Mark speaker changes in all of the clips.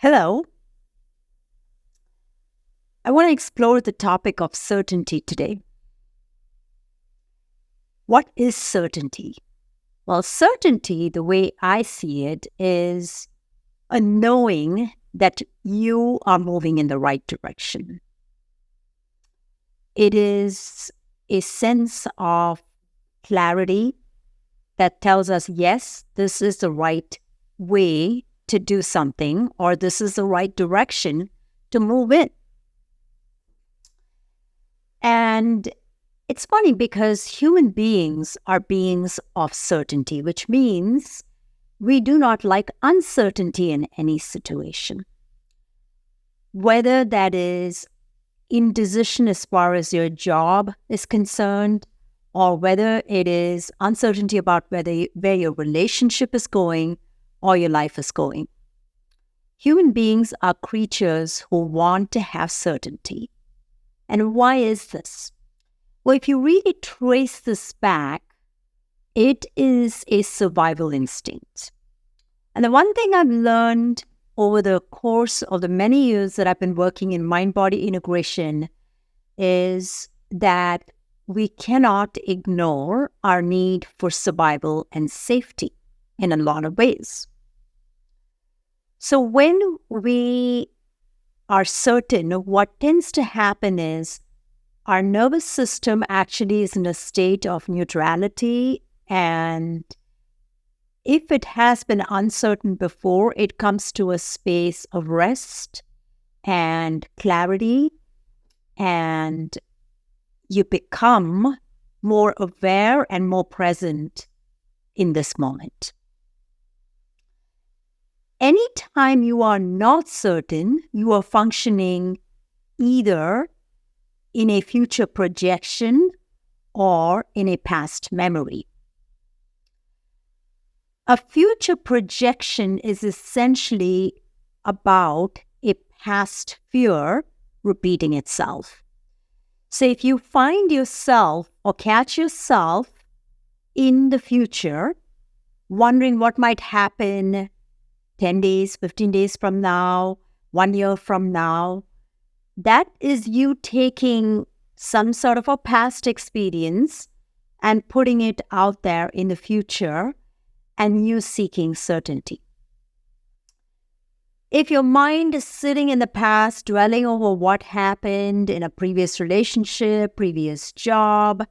Speaker 1: Hello. I want to explore the topic of certainty today. What is certainty? Well, certainty, the way I see it, is a knowing that you are moving in the right direction. It is a sense of clarity that tells us, yes, this is the right way to do something, or this is the right direction to move in. And it's funny because human beings are beings of certainty, which means we do not like uncertainty in any situation. Whether that is indecision as far as your job is concerned, or whether it is uncertainty about where your relationship is going or your life is going. Human beings are creatures who want to have certainty. And why is this? Well, if you really trace this back, it is a survival instinct. And the one thing I've learned over the course of the many years that I've been working in mind-body integration is that we cannot ignore our need for survival and safety in a lot of ways. So when we are certain, what tends to happen is our nervous system actually is in a state of neutrality, and if it has been uncertain before, it comes to a space of rest and clarity, and you become more aware and more present in this moment. Anytime you are not certain, you are functioning either in a future projection or in a past memory. A future projection is essentially about a past fear repeating itself. So if you find yourself or catch yourself in the future, wondering what might happen 10 days, 15 days from now, 1 year from now, that is you taking some sort of a past experience and putting it out there in the future and you seeking certainty. If your mind is sitting in the past, dwelling over what happened in a previous relationship, previous job,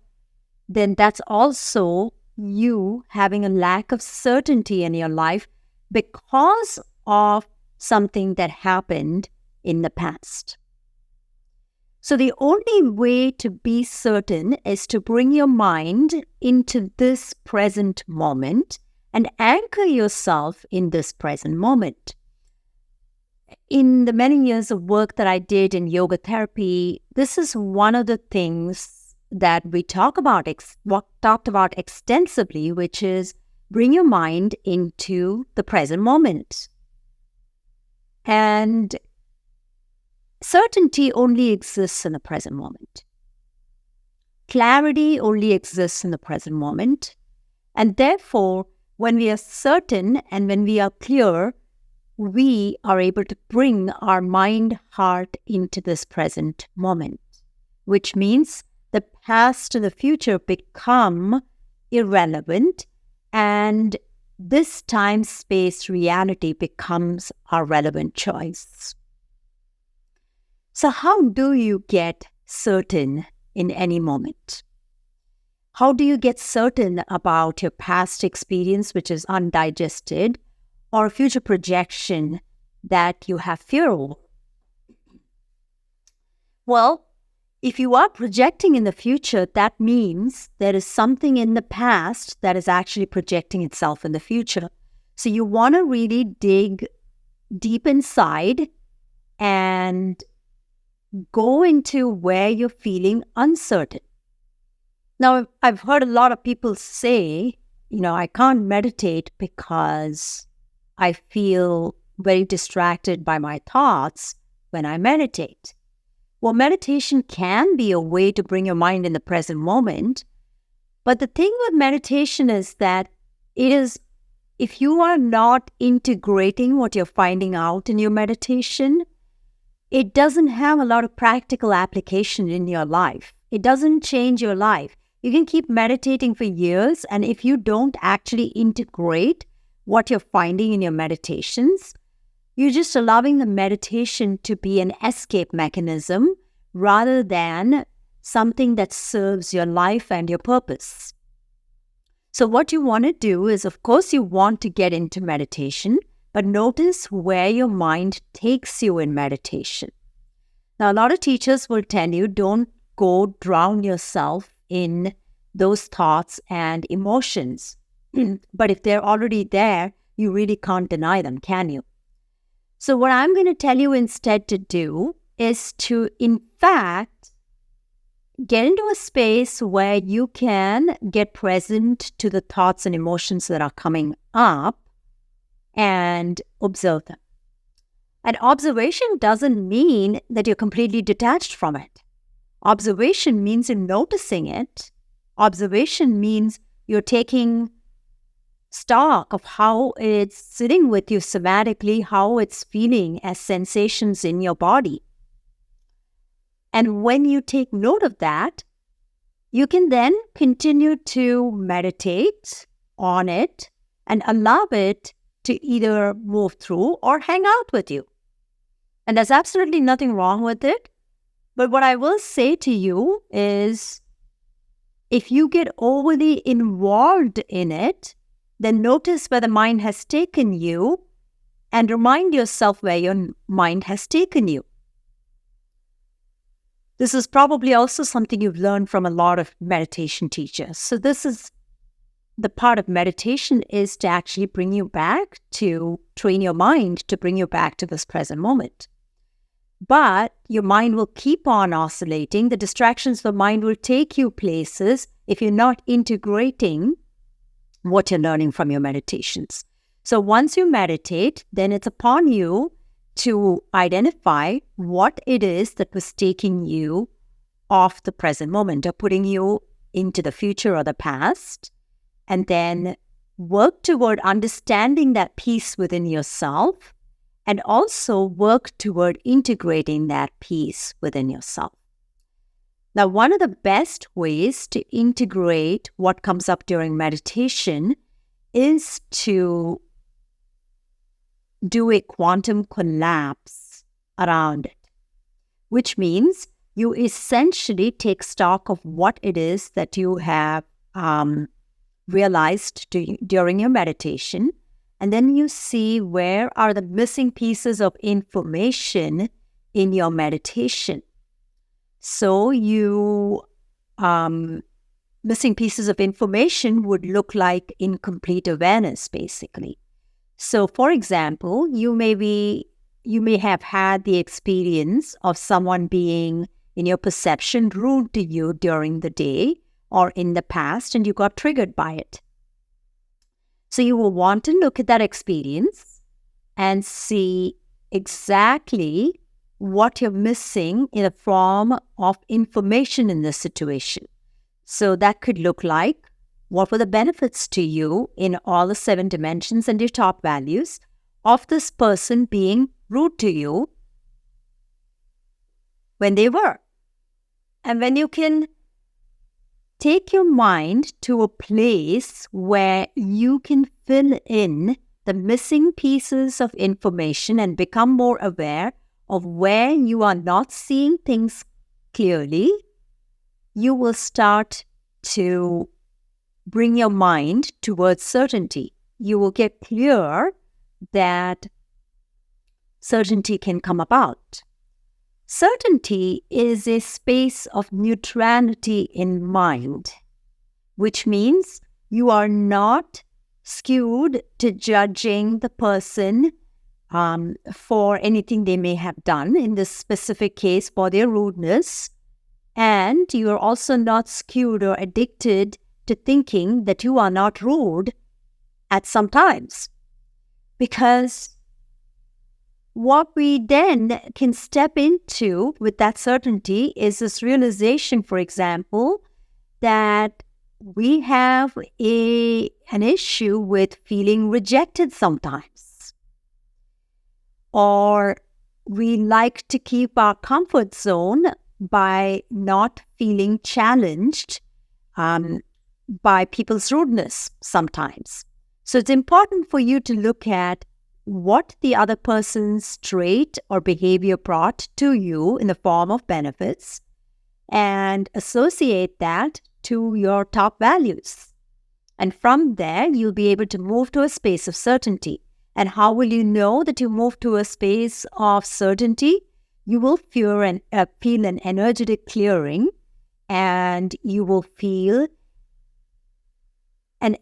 Speaker 1: then that's also you having a lack of certainty in your life because of something that happened in the past. So the only way to be certain is to bring your mind into this present moment and anchor yourself in this present moment. In the many years of work that I did in yoga therapy, this is one of the things that we talked about extensively, which is bring your mind into the present moment. And certainty only exists in the present moment. Clarity only exists in the present moment. And therefore, when we are certain and when we are clear, we are able to bring our mind, heart into this present moment, which means the past and the future become irrelevant, and this time-space reality becomes our relevant choice. So how do you get certain in any moment? How do you get certain about your past experience, which is undigested, or a future projection that you have fear over? Well, if you are projecting in the future, that means there is something in the past that is actually projecting itself in the future. So you want to really dig deep inside and go into where you're feeling uncertain. Now, I've heard a lot of people say, I can't meditate because I feel very distracted by my thoughts when I meditate. Well, meditation can be a way to bring your mind in the present moment. But the thing with meditation is that it is if you are not integrating what you're finding out in your meditation, it doesn't have a lot of practical application in your life. It doesn't change your life. You can keep meditating for years, and if you don't actually integrate what you're finding in your meditations, you're just allowing the meditation to be an escape mechanism rather than something that serves your life and your purpose. So what you want to do is, of course, you want to get into meditation, but notice where your mind takes you in meditation. Now, a lot of teachers will tell you, don't go drown yourself in those thoughts and emotions. But if they're already there, you really can't deny them, can you? So what I'm going to tell you instead to do is to, in fact, get into a space where you can get present to the thoughts and emotions that are coming up and observe them. And observation doesn't mean that you're completely detached from it. Observation means you're noticing it. Observation means you're taking stock of how it's sitting with you somatically, how it's feeling as sensations in your body. And when you take note of that, you can then continue to meditate on it and allow it to either move through or hang out with you. And there's absolutely nothing wrong with it. But what I will say to you is, if you get overly involved in it, then notice where the mind has taken you and remind yourself where your mind has taken you. This is probably also something you've learned from a lot of meditation teachers. So this is the part of meditation, is to actually bring you back, to train your mind to bring you back to this present moment. But your mind will keep on oscillating. The distractions of the mind will take you places if you're not integrating what you're learning from your meditations. So once you meditate, then it's upon you to identify what it is that was taking you off the present moment or putting you into the future or the past, and then work toward understanding that piece within yourself, and also work toward integrating that piece within yourself. Now, one of the best ways to integrate what comes up during meditation is to do a quantum collapse around it, which means you essentially take stock of what it is that you have realized during your meditation, and then you see where are the missing pieces of information in your meditation. So missing pieces of information would look like incomplete awareness, basically. So, for example, you may have had the experience of someone being, in your perception, rude to you during the day or in the past, and you got triggered by it. So you will want to look at that experience and see exactly what you're missing in the form of information in this situation. So that could look like, what were the benefits to you in all the 7 dimensions and your top values of this person being rude to you when they were? And when you can take your mind to a place where you can fill in the missing pieces of information and become more aware of where you are not seeing things clearly, you will start to bring your mind towards certainty. You will get clear that certainty can come about. Certainty is a space of neutrality in mind, which means you are not skewed to judging the person for anything they may have done, in this specific case for their rudeness, and you are also not skewed or addicted to thinking that you are not rude at some times. Because what we then can step into with that certainty is this realization, for example, that we have an issue with feeling rejected sometimes. Or we like to keep our comfort zone by not feeling challenged by people's rudeness sometimes. So it's important for you to look at what the other person's trait or behavior brought to you in the form of benefits and associate that to your top values. And from there, you'll be able to move to a space of certainty. And how will you know that you move to a space of certainty? You will feel an energetic clearing, and you will feel an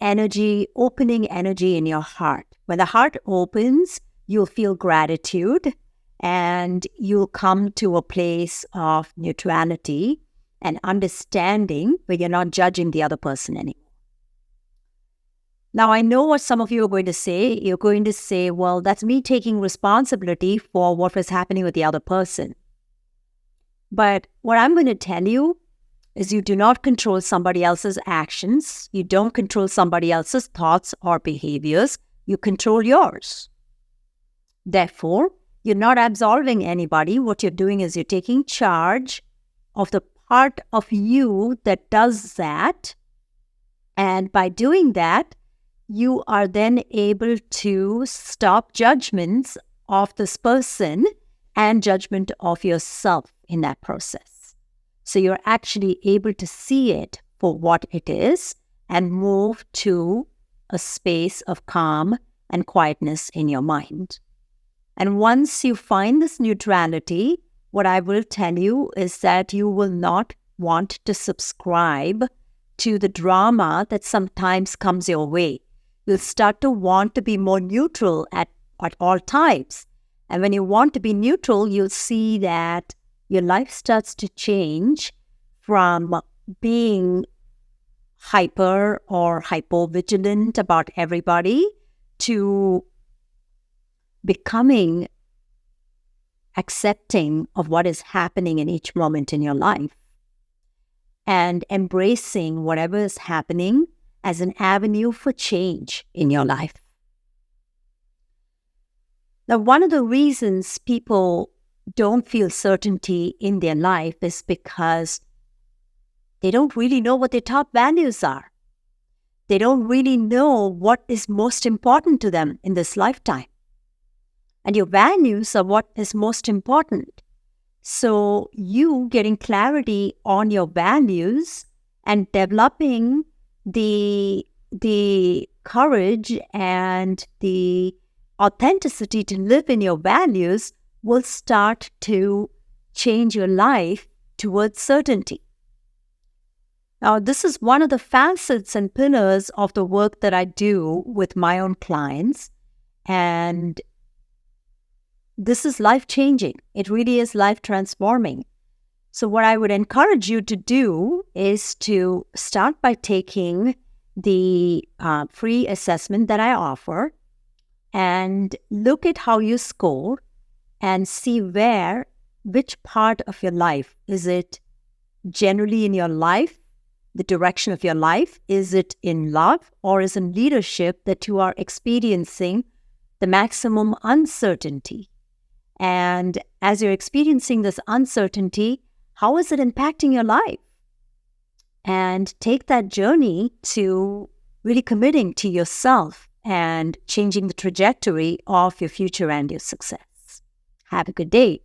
Speaker 1: opening energy in your heart. When the heart opens, you'll feel gratitude, and you'll come to a place of neutrality and understanding where you're not judging the other person anymore. Now, I know what some of you are going to say. You're going to say, well, that's me taking responsibility for what was happening with the other person. But what I'm going to tell you is you do not control somebody else's actions. You don't control somebody else's thoughts or behaviors. You control yours. Therefore, you're not absolving anybody. What you're doing is you're taking charge of the part of you that does that. And by doing that, you are then able to stop judgments of this person and judgment of yourself in that process. So you're actually able to see it for what it is and move to a space of calm and quietness in your mind. And once you find this neutrality, what I will tell you is that you will not want to subscribe to the drama that sometimes comes your way. You'll start to want to be more neutral at all times. And when you want to be neutral, you'll see that your life starts to change from being hyper or hypo-vigilant about everybody to becoming accepting of what is happening in each moment in your life and embracing whatever is happening as an avenue for change in your life. Now, one of the reasons people don't feel certainty in their life is because they don't really know what their top values are. They don't really know what is most important to them in this lifetime. And your values are what is most important. So you getting clarity on your values and developing the courage and the authenticity to live in your values will start to change your life towards certainty. Now, this is one of the facets and pillars of the work that I do with my own clients. And this is life-changing. It really is life-transforming. So what I would encourage you to do is to start by taking the free assessment that I offer and look at how you score and see which part of your life. Is it generally in your life, the direction of your life? Is it in love or is it in leadership that you are experiencing the maximum uncertainty? And as you're experiencing this uncertainty, how is it impacting your life? And take that journey to really committing to yourself and changing the trajectory of your future and your success. Have a good day.